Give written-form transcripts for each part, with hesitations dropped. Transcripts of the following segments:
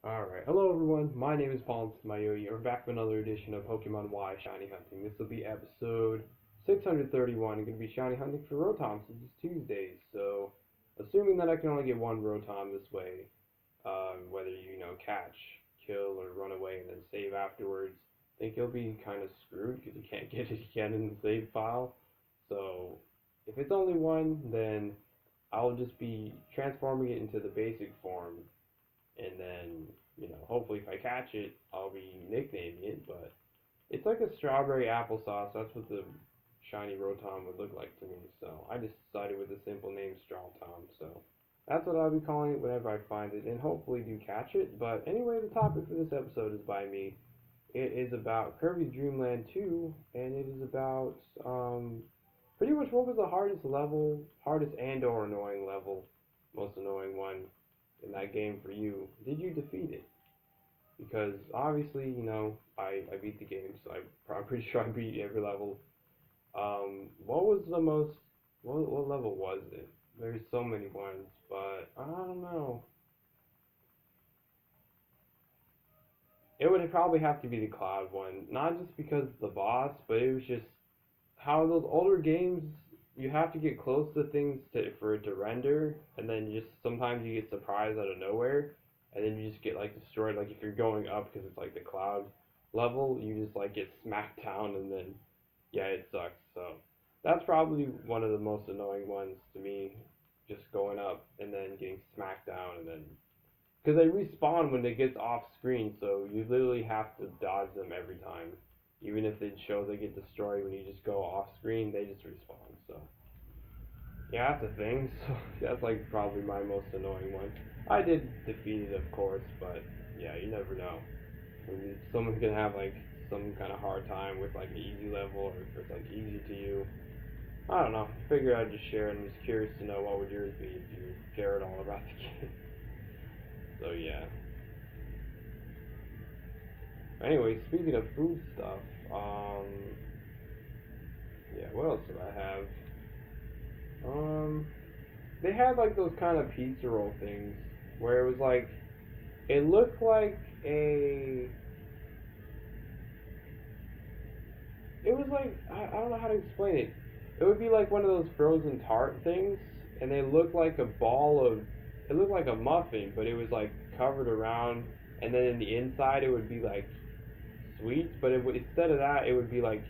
Alright, hello everyone, my name is PauLInstaMyooin. We're back with another edition of Pokemon Y Shiny Hunting. This will be episode 631. I'm going to be shiny hunting for Rotom since it's Tuesdays, so assuming that I can only get one Rotom this way, whether you catch, kill, or run away and then save afterwards, I think you'll be kind of screwed because you can't get it again in the save file. So if it's only one, then I'll just be transforming it into the basic form, and then, hopefully if I catch it, I'll be nicknaming it, but it's like a strawberry applesauce. That's what the shiny Rotom would look like to me, so I just decided with the simple name Strawtom, so that's what I'll be calling it whenever I find it, and hopefully do catch it. But anyway, the topic for this episode is by me. It is about Kirby's Dreamland 2, and it is about, pretty much what was the hardest and or annoying level, most annoying one in that game for you. Did you defeat it? Because obviously, I beat the game, so I'm pretty sure I beat every level. What was the most, what level was it? There's so many ones, but I don't know. It would probably have to be the Cloud one, not just because of the boss, but it was just how those older games, you have to get close to things for it to render, and then just sometimes you get surprised out of nowhere, and then you just get like destroyed. Like if you're going up because it's like the cloud level, you just like get smacked down, and then yeah, it sucks. So that's probably one of the most annoying ones to me, just going up and then getting smacked down, and then because they respawn when they get off screen, so you literally have to dodge them every time. Even if they show they get destroyed when you just go off screen, they just respawn. So yeah, that's a thing. So that's like probably my most annoying one. I did defeat it, of course, but yeah, you never know. Maybe someone's gonna have like some kind of hard time with like an easy level, or if it's like easy to you. I don't know. Figured I'd just share, and I'm just curious to know what would yours be if you care at all about the game. So yeah. Anyway, speaking of food stuff, yeah, what else did I have? They had like those kind of pizza roll things where it was like, it looked like it was like, I don't know how to explain it. It would be like one of those frozen tart things, and they looked like a ball of, it looked like a muffin, but it was like covered around, and then in the inside it would be like sweets, but it would, instead of that, it would be like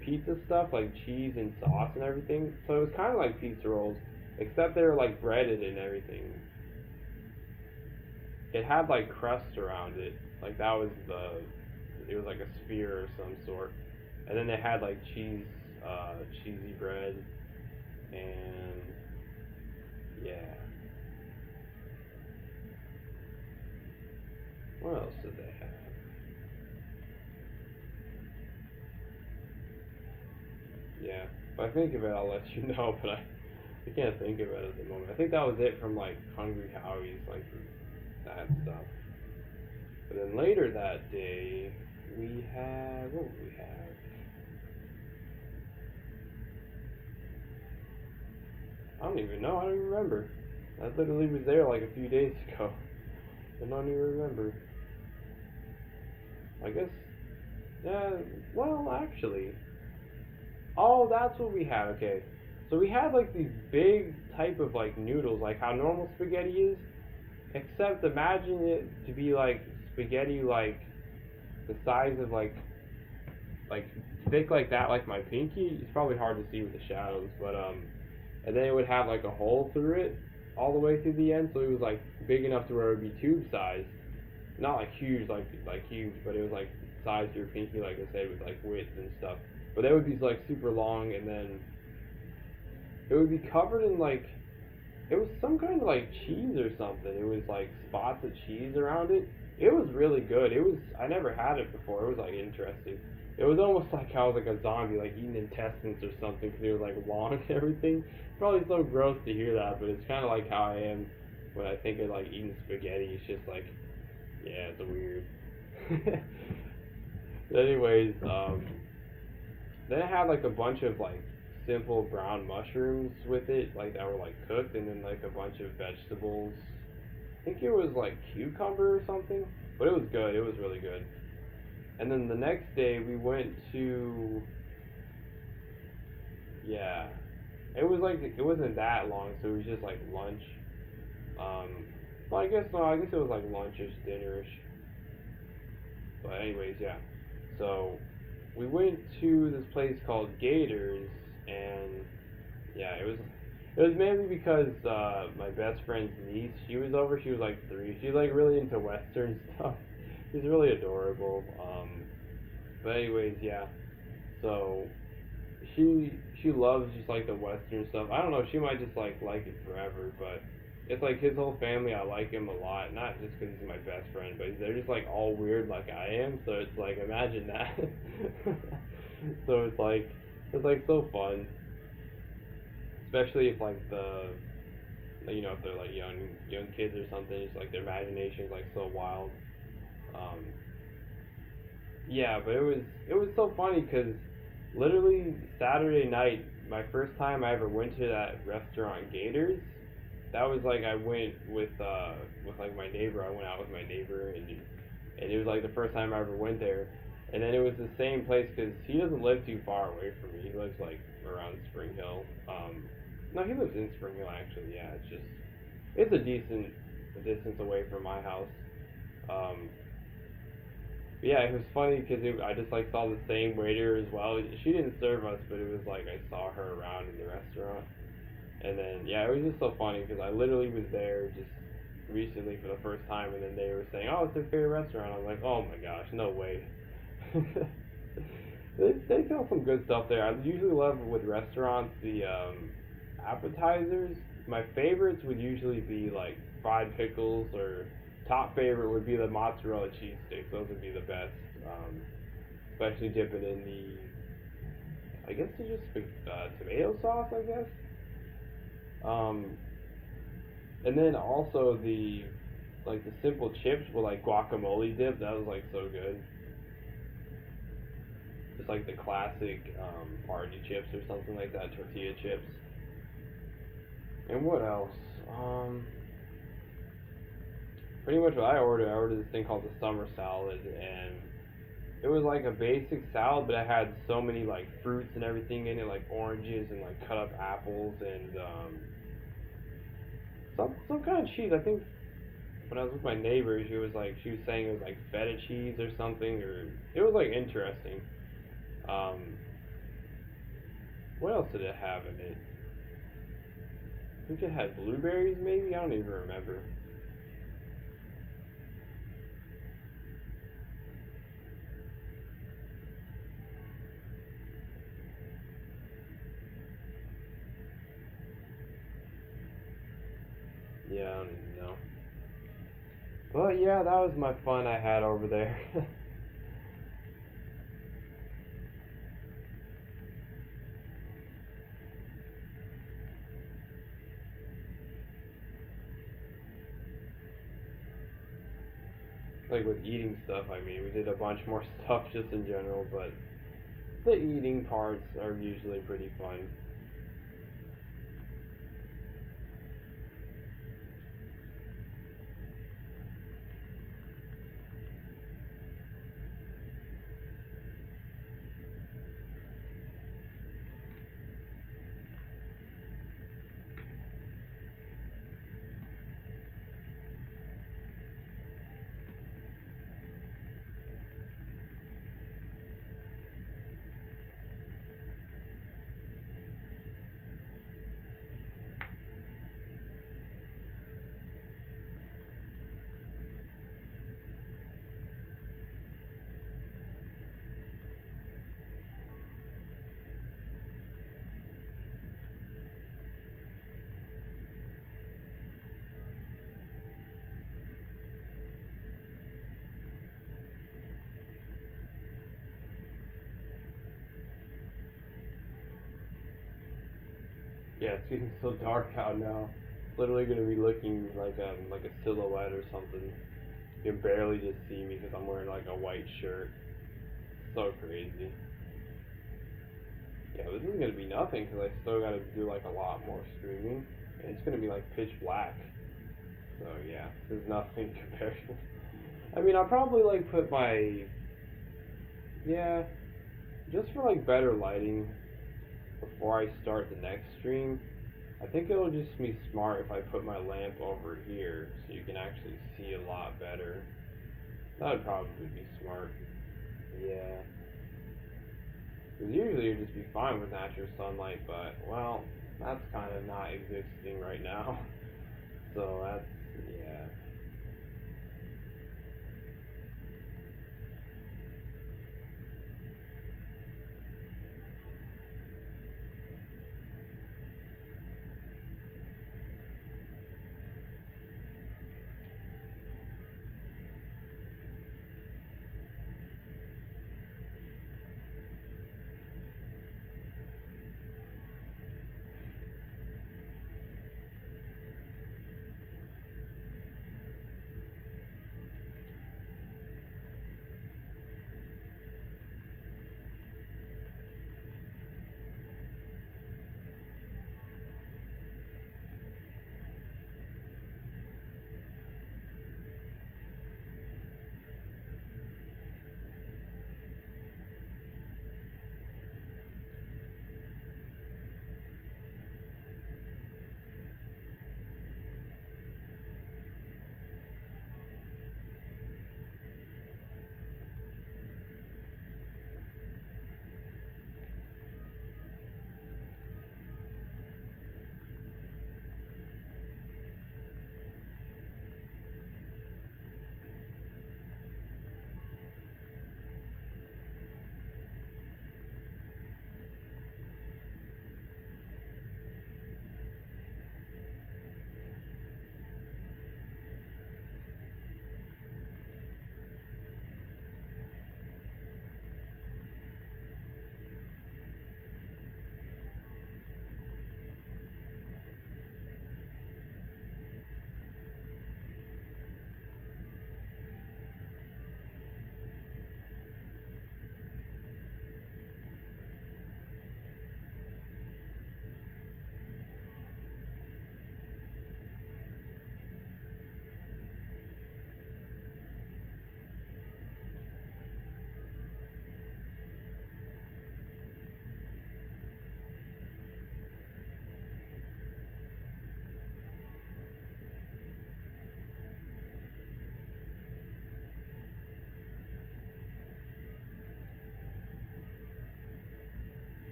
pizza stuff, like cheese and sauce and everything. So it was kind of like pizza rolls, except they were like breaded and everything. It had like crust around it, like that was it was like a sphere of some sort, and then they had like cheesy bread, and yeah. What else did they have? Yeah, if I think of it, I'll let you know, but I can't think of it at the moment. I think that was it from like Hungry Howie's, like that stuff. But then later that day, we had, what would we have? I don't even know. I don't even remember. I literally was there like a few days ago. I don't even remember. I guess, yeah. Well, actually, oh, that's what we had. Okay, so we had like these big type of like noodles, like how normal spaghetti is, except imagine it to be like spaghetti, like the size of like thick like that, like my pinky. It's probably hard to see with the shadows, but and then it would have like a hole through it all the way through the end, so it was like big enough to where it would be tube size, not like huge, like huge, but it was like size of your pinky, like I said, with like width and stuff. But they would be like super long, and then it would be covered in like, it was some kind of like cheese or something. It was like spots of cheese around it. It was really good. It was, I never had it before. It was like interesting. It was almost like I was like a zombie, like eating intestines or something, because it was like long and everything. It's probably so gross to hear that, but it's kind of like how I am when I think of like eating spaghetti. It's just like, yeah, it's weird. But anyways, then it had like a bunch of like simple brown mushrooms with it, like that were like cooked, and then like a bunch of vegetables, think it was like cucumber or something, but it was good. It was really good. And then the next day we went to, yeah, it was like it wasn't that long, so it was just like lunch. Um, well, I guess no, I guess it was like lunchish, dinnerish. But anyways, yeah. So we went to this place called Gators, and yeah, it was mainly because my best friend's niece, she was over. She was like 3. She's like really into Western stuff. She's really adorable. But anyways, yeah. So she loves just like the Western stuff. I don't know. She might just like it forever, but it's like his whole family. I like him a lot, not just because he's my best friend, but they're just like all weird like I am. So it's like imagine that. So it's like so fun, especially if like if they're like young kids or something. It's like their imagination is like so wild. Um, yeah, but it was so funny because literally Saturday night, my first time I ever went to that restaurant Gators, that was like I went with like my neighbor. I went out with my neighbor, and it was like the first time I ever went there. And then it was the same place because he doesn't live too far away from me. He lives like around Spring Hill. No, he lives in Spring Hill actually. Yeah, it's a decent distance away from my house. Um, but yeah, it was funny because I just like saw the same waiter as well. She didn't serve us, but it was like I saw her around in the restaurant. And then yeah, it was just so funny because I literally was there just recently for the first time, and then they were saying, "Oh, it's their favorite restaurant." I was like, "Oh my gosh, no way." They sell some good stuff there. I usually love with restaurants the appetizers. My favorites would usually be like fried pickles, or top favorite would be the mozzarella cheese sticks. Those would be the best, especially dipping in I guess it's just tomato sauce, I guess. Um, and then also the simple chips with like guacamole dip. That was like so good. Just like the classic party chips or something like that, tortilla chips. And what else? Um, Pretty much what I ordered this thing called the summer salad, and it was like a basic salad, but it had so many like fruits and everything in it, like oranges and like cut up apples and some kind of cheese. I think when I was with my neighbor, she was saying it was like feta cheese or something, or it was like interesting. Um, what else did it have in it? I think it had blueberries, maybe. I don't even remember. Yeah, I don't even know. But yeah, that was my fun I had over there. Like with eating stuff, I mean, we did a bunch more stuff just in general, but the eating parts are usually pretty fun. Yeah, it's getting so dark out now. It's literally gonna be looking like a silhouette or something. You can barely just see me because I'm wearing like a white shirt. So crazy. Yeah, this is gonna be nothing because I still gotta do like a lot more streaming, and it's gonna be like pitch black. So yeah, there's nothing compared. I mean, I'll probably like put my, yeah, just for like better lighting before I start the next stream. I think it'll just be smart if I put my lamp over here so you can actually see a lot better. That would probably be smart. Yeah. Because usually you'd just be fine with natural sunlight, but, well, that's kind of not existing right now. So that's, yeah.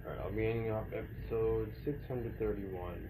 Alright, I'll be ending off episode 631.